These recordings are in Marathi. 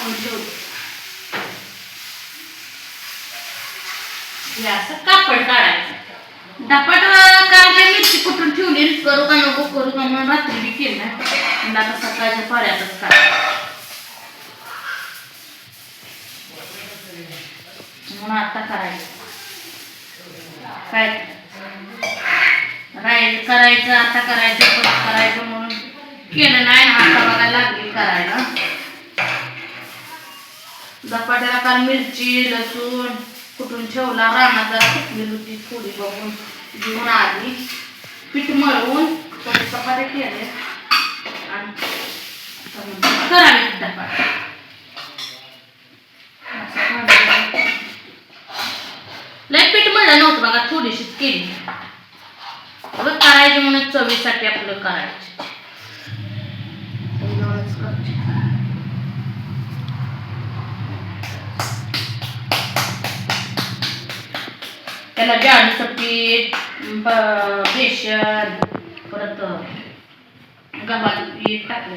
वाफवून ठेवलं. हे असं कापड काढायचं. धपाट काल काय मिरची कुठून ठेवली, करू का नको करू का म्हणून रात्री बी केलं नाही. आता सकाळच्या पर्यातच काढ म्हणून आता करायचं. काय करायचं आता करायचं परत करायचं म्हणून केलं नाही. आता बघायला लागली करायला. धपाट्याला काल मिरची लसूण कुठून ठेवला, रानात जरा सुकलेली होती थोडी बघून घेऊन आली. पीठ मळून थोडे चपात्या केले आणि करावी धपाटे. लय पीठ मळलं नव्हतं बघा, थोडीशीच केली. करायची म्हणून चवीसाठी आपलं करायचं. त्याला ज्वारीचं पीठ, बेसन, परत गव्हाचं पीठ टाकलं.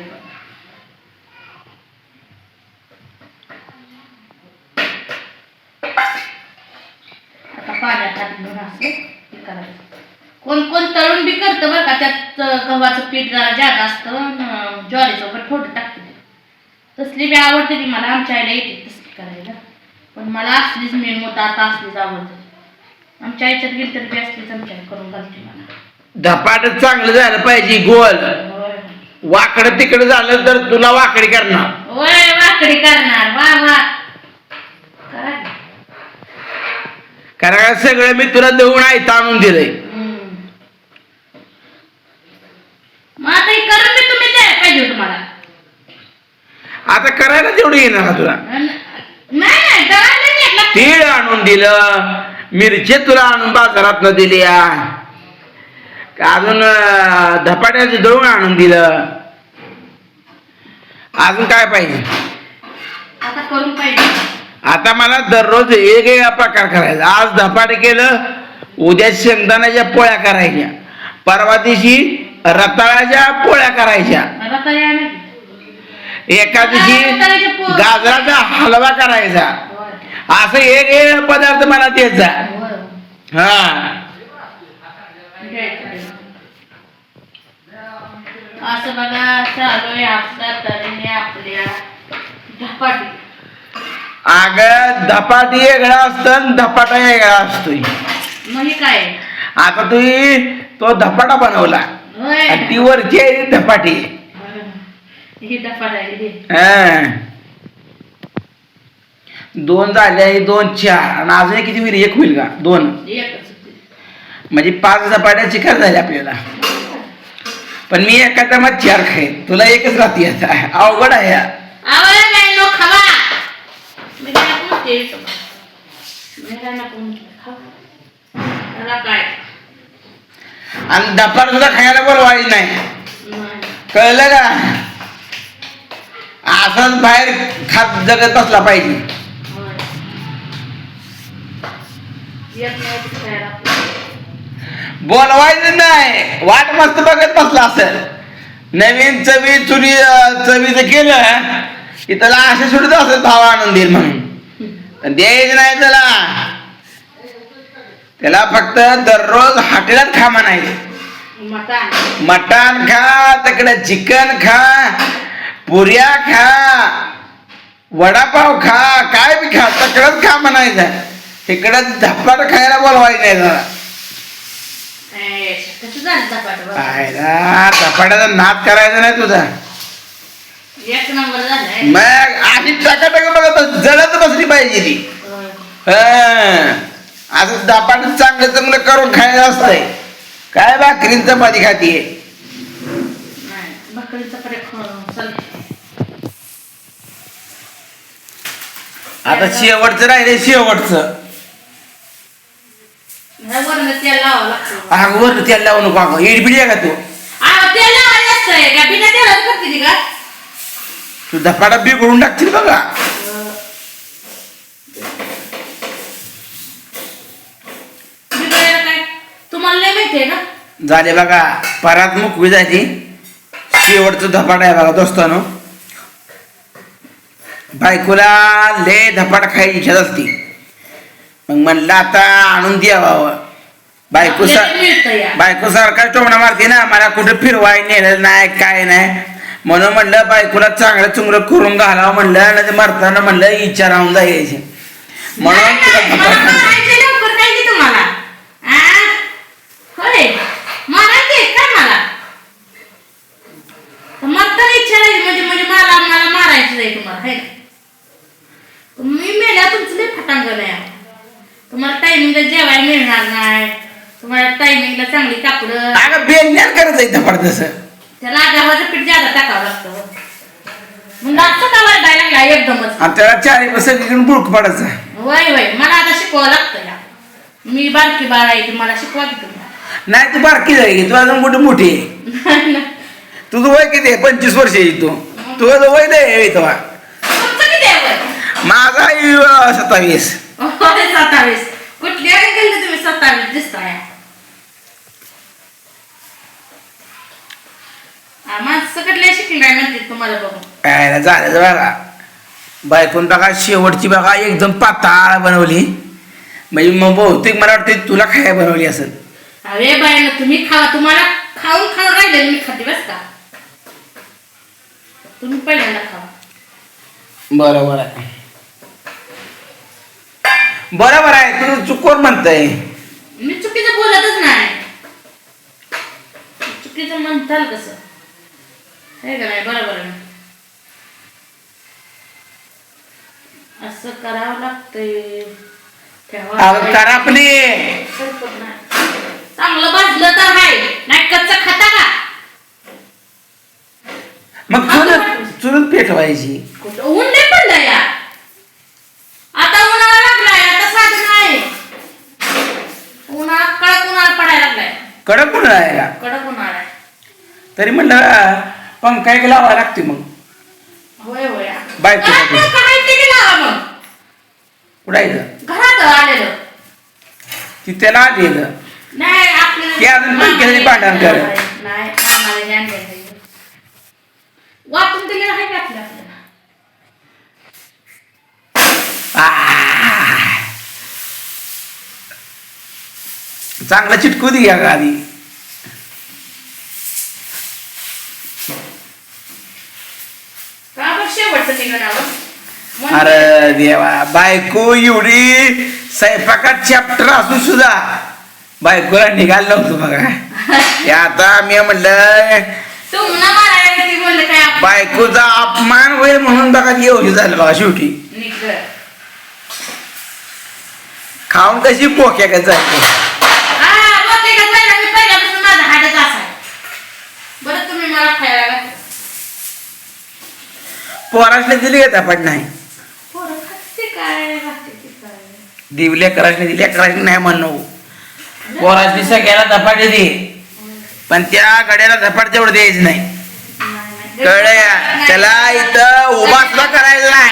आता पाण्यात टाकून असं हे करायचं. कोण कोण तळून बी करतं बरं का, त्यात गव्हाचं पीठ जरा जादा असतं, ज्वारीचं पण थोडं टाकते. तसली बी आवडते ती मला, आमच्या आईला येते तसली करायला. पण मला असलीच मेन मुद्दा आता असलीच आवडते. आमच्या आईच्यात गेली तर बी असलीच आमच्या आई करून घालते मला. धपाट चांगलं झालं पाहिजे, गोल. वाकडं तिकडं झालं तर तुला वाकडी करणार. होय वाकडी करणार. वा वा करा. कारण सगळं मी तुला देऊन आहे आणून दिलंय. मग आता हे करून मी तुम्ही द्यायला पाहिजे तुम्हाला. आता करायला तेवढं येणार का तुला? नाही दळायला तीळ आणून दिलं, मिरची तुला आणून बाजारात न दिली, अजून धपाट्याचं दळून आणून दिलं. अजून काय पाहिजे? आता करून पाहिजे. आता मला दररोज वेगवेगळा प्रकार करायचा. आज धपाटे केलं, उद्या शेंगदाण्याच्या पोळ्या करायच्या, परवा दिवशी रताळ्याच्या पोळ्या करायच्या, एका दिवशी गाजराचा हलवा करायचा. असं एक पदार्थ मला द्यायचा. हा असं बघा चालू आहे आपल्या तऱ्हेने आपल्या धपाटी. अगं धपाटी वेगळा असतं, धपाटा वेगळा असतोय. मग हे काय आता तो धपाटा बनवला आणि ती वरची आहे धपाटी. ही धपाटा आहे. दोन झाले, 2 4 आणि अजून किती होईल? 1 होईल का? 2 म्हणजे 5 धपाट्या चिकार झाले आपल्याला. पण मी एका टायमात 4 खाईन, तुला एकच राहते. अवघड आहे. आणि धपाट सुद्धा खायला बोलवायची नाही, कळलं का? असंच बाहेर खात जगत बसला पाहिजे. बोलवायचं नाही, वाट मस्त बघत बसला असेल. नवीन चवीचं केलं की त्याला असे सुटत असेल भाव आणून देईल म्हणून. द्यायचं नाही त्याला फक्त दररोज हॉटेलात खा म्हणायचं. मटण खा, तिकडे चिकन खा, पुऱ्या खा, वडापाव खा, काय बी खा, तकडच खा म्हणायचं. तिकडं धपाट खायला बोलवायचं नाही जरा. धपाट्याचा नाद करायचा नाही तुझा. मग अशी टकाटक बघत जळत बसली पाहिजे ती. असं धपाट चांगलं चांगलं करून खायचं असतंय. काय भाकरीन चपाती खातीये? आता शेवटचं राहिले, शेवटचं. वर तेल लावू नको. इडबिडी आहे का तू? तू धपाटा बिघडून टाकतील बघा. तुम्हाला माहितीये का झाले बघा, परात मुकवी जायची. शेवटचं धपाटा आहे बघा दोस्तानो. बायकोला लय धपाट खायची इच्छा असती. मग म्हणलं आता आणून द्यावं. बायको आपल्याला मिळतं या. बायको सारखा टोमणा मारते ना, मला कुठं फिरवाय नेलं नाही काय नाही. म्हणून म्हणलं बायकोला चांगलं चुंगलं करून घालावं म्हणलं, नाही मरताना म्हणलं इच्छा राहून जायची. म्हणून नाही, तुला नाही, मला धपाट खायची. मारायचं लवकर काय की तुम्हाला होय मारायचे का मला मरताना इच्छा नाही म्हणजे म्हणजे मला मला मारायचं आहे तुम्हाला है ना. मी मेल्या तुमचं लई फटांगण आहे. तुम्हाला टायमिंगला जेवायला मिळणार नाही, तुम्हाला टायमिंगला चांगली कापडं, अगं बेलण्यात करायचं धपाट तसं. त्याला गव्हाचं पीठ जादा टाकावं लागतं. मग नाचतं का वरडायला लागला एकदमच. आणि त्याला चारी सगळीकडून बुडक पडायचं. वय वय मला आता शिकवावं लागतं या. मी बारकी बाळ आहे ती, मला शिकवा की तुम्ही. नाही तू बारकी झाली, तू अजून कुठे मोठी आहे. तुझं वय किती आहे? 25 वर्षाची तू. तुझं वय नाही तेव्हा. तुमचं किती आहे वय? माझा 27. होय, 27. कुठल्या गेले तुम्ही 27 दिसताय. माणसं कडल्या शिकलाय म्हणते तुम्हाला बघून. काय झालं बघा, बायकोन बघा शेवटची बघा एकदम पाताळ बनवली. म्हणजे मग बहुतेक मला वाटते तुला खायला बनवली असेल. अरे बाय तुम्ही खावा, तुम्हाला खाऊन खाऊन राहिले मी खाते बस का. तुम्ही पहिल्यांदा खावा. बरोबर आहे, बरोबर आहे. तुझं चुकोर म्हणतंय. मी चुकीचं बोलतच नाही. चुकीचं म्हणताल कसं हे का नाही. बरोबर आहे. असं करावं लागतंय. अगं करा आपली. चांगलं भाजलं तर आहे, नाही कच्चं खाता का. मग चुरून पेटवायची. कुठं ऊन नाही पडलं या. आता उन्हाळा लागलाय, आता साधं नाही. उन्हाळा कडक उन्हाळा पडायला लागलाय. कडक उन्हाळा आहे का? कडक उन्हाळा आहे. तरी म्हणलं पंखा एक लावायला लागते. मग होय होय. बायकोसाठी. काय ते की लावा मग. कुठं आहे घरात आलेलं ती त्याला आली नाही आपल्याला. ते अजून पंख्यासाठी भांडण करत. नाही मामाला ज्ञान द्यायचं. वाटून दिलेलं आहे का आपल्या आपल्याला. चांगला चिटकू दे या आधी. का बरं शेवटचं निघणावं. अरे देवा, बायको एवढी स्वयंपाकात चॅप्टर असून सुद्धा बायकोला निघालं नव्हतं बघा. ते आता मी म्हणलं तुम्हाला मारायला ती बोलले काय आपण. बायकोचा अपमान होईल म्हणून बघा एवढी झालं बघा शेवटी. निघ. खाऊन कशी पोक्या का जायचं. हा बोलते का पहिला मी पहिल्यापासून माझा हाडच असाय. बरं तुम्ही मला खायला घातलं. पोरासने दिली का धपाट नाही. पोरं खाते काय खाते ते काय. दिवल्या करायला दिल्या करायला नाही म्हणू. पोरासने सगळ्याला धपाट दे, पण त्या गड्याला धपाट तेवढं द्यायचं नाही. कळलं? त्याला इथं उभा सुद्धा करायला नाही.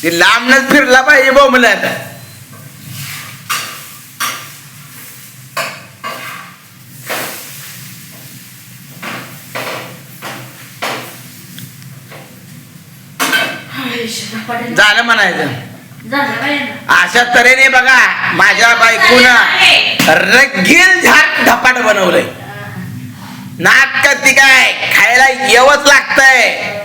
ते लांबनच फिरला पाहिजे बोंबलत. झालं म्हणायचं. अशा तऱ्हेने बघा माझ्या बायकोनं रगील झाक धपाट बनवलंय. नाक ती काय खायला येवच लागतंय.